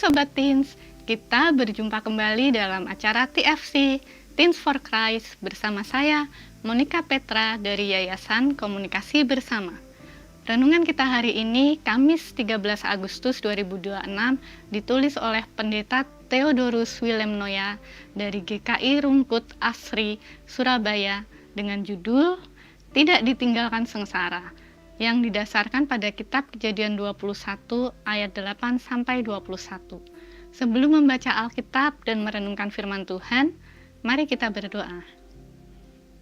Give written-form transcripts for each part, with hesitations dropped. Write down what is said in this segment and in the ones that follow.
Sobat Teens, kita berjumpa kembali dalam acara TFC, Teens for Christ, bersama saya, Monica Petra dari Yayasan Komunikasi Bersama. Renungan kita hari ini, Kamis 13 Agustus 2026, ditulis oleh Pendeta Theodorus Willem Noya dari GKI Rungkut Asri, Surabaya, dengan judul Tidak Ditinggalkan Sengsara, yang didasarkan pada kitab Kejadian 21 ayat 8-21. Sebelum membaca Alkitab dan merenungkan firman Tuhan, mari kita berdoa.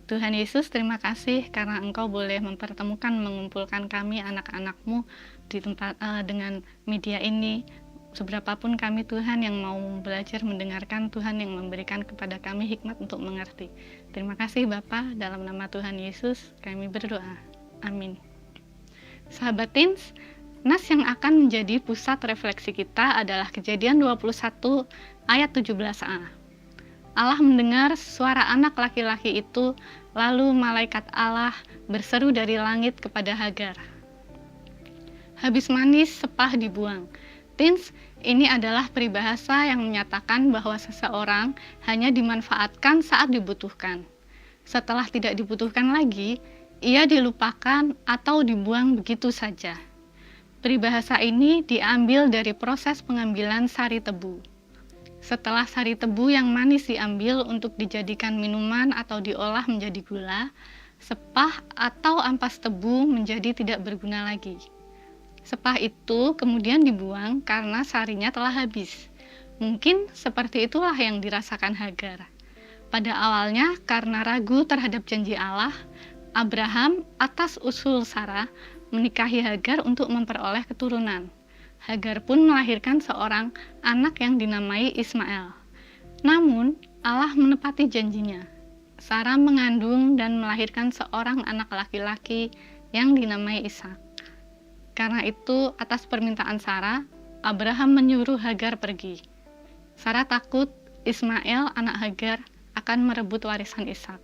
Tuhan Yesus, terima kasih karena Engkau boleh mempertemukan, mengumpulkan kami anak-anak-Mu di tempat dengan media ini. Seberapapun kami Tuhan yang mau belajar mendengarkan, Tuhan yang memberikan kepada kami hikmat untuk mengerti. Terima kasih Bapa, dalam nama Tuhan Yesus kami berdoa. Amin. Sahabat Teens, nas yang akan menjadi pusat refleksi kita adalah Kejadian 21 ayat 17a. Allah mendengar suara anak laki-laki itu, lalu malaikat Allah berseru dari langit kepada Hagar. Habis manis, sepah dibuang. Teens, ini adalah peribahasa yang menyatakan bahwa seseorang hanya dimanfaatkan saat dibutuhkan. Setelah tidak dibutuhkan lagi, ia dilupakan atau dibuang begitu saja. Peribahasa ini diambil dari proses pengambilan sari tebu. Setelah sari tebu yang manis diambil untuk dijadikan minuman atau diolah menjadi gula, sepah atau ampas tebu menjadi tidak berguna lagi. Sepah itu kemudian dibuang karena sarinya telah habis. Mungkin seperti itulah yang dirasakan Hagar. Pada awalnya karena ragu terhadap janji Allah, Abraham atas usul Sarah menikahi Hagar untuk memperoleh keturunan. Hagar pun melahirkan seorang anak yang dinamai Ismail. Namun, Allah menepati janjinya. Sarah mengandung dan melahirkan seorang anak laki-laki yang dinamai Ishak. Karena itu, atas permintaan Sarah, Abraham menyuruh Hagar pergi. Sarah takut Ismail, anak Hagar, akan merebut warisan Ishak.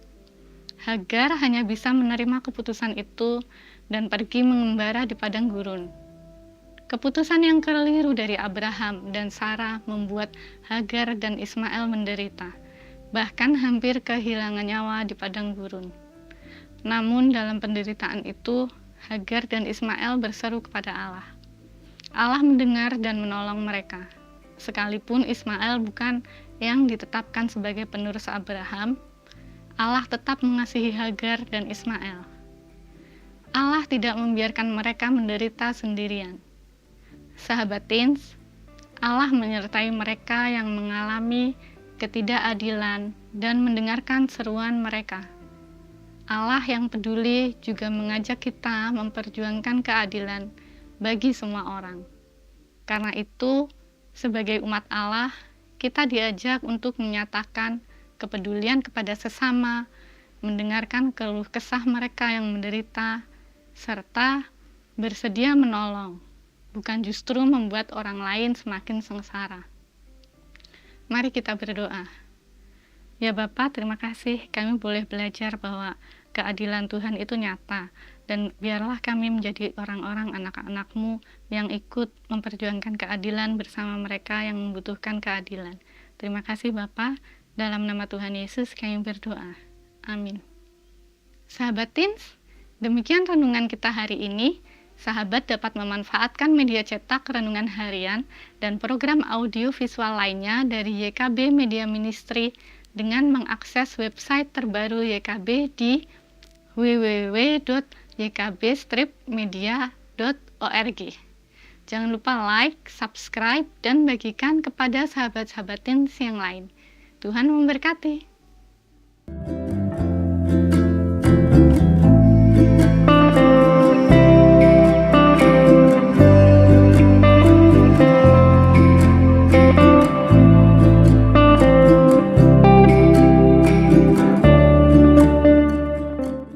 Hagar hanya bisa menerima keputusan itu dan pergi mengembara di padang gurun. Keputusan yang keliru dari Abraham dan Sarah membuat Hagar dan Ismail menderita, bahkan hampir kehilangan nyawa di padang gurun. Namun dalam penderitaan itu, Hagar dan Ismail berseru kepada Allah. Allah mendengar dan menolong mereka. Sekalipun Ismail bukan yang ditetapkan sebagai penerus Abraham, Allah tetap mengasihi Hagar dan Ismail. Allah tidak membiarkan mereka menderita sendirian. Sahabat Teens, Allah menyertai mereka yang mengalami ketidakadilan dan mendengarkan seruan mereka. Allah yang peduli juga mengajak kita memperjuangkan keadilan bagi semua orang. Karena itu, sebagai umat Allah, kita diajak untuk menyatakan kepedulian kepada sesama, mendengarkan keluh kesah mereka yang menderita, serta bersedia menolong, bukan justru membuat orang lain semakin sengsara. Mari kita berdoa. Ya Bapa, terima kasih kami boleh belajar bahwa keadilan Tuhan itu nyata, dan biarlah kami menjadi orang-orang anak-anak-Mu yang ikut memperjuangkan keadilan bersama mereka yang membutuhkan keadilan. Terima kasih Bapa. Dalam nama Tuhan Yesus kami berdoa. Amin. Sahabat Teens, demikian renungan kita hari ini. Sahabat dapat memanfaatkan media cetak renungan harian dan program audio visual lainnya dari YKB Media Ministry dengan mengakses website terbaru YKB di www.ykb-media.org. Jangan lupa like, subscribe, dan bagikan kepada sahabat-sahabat Teens yang lain. Tuhan memberkati.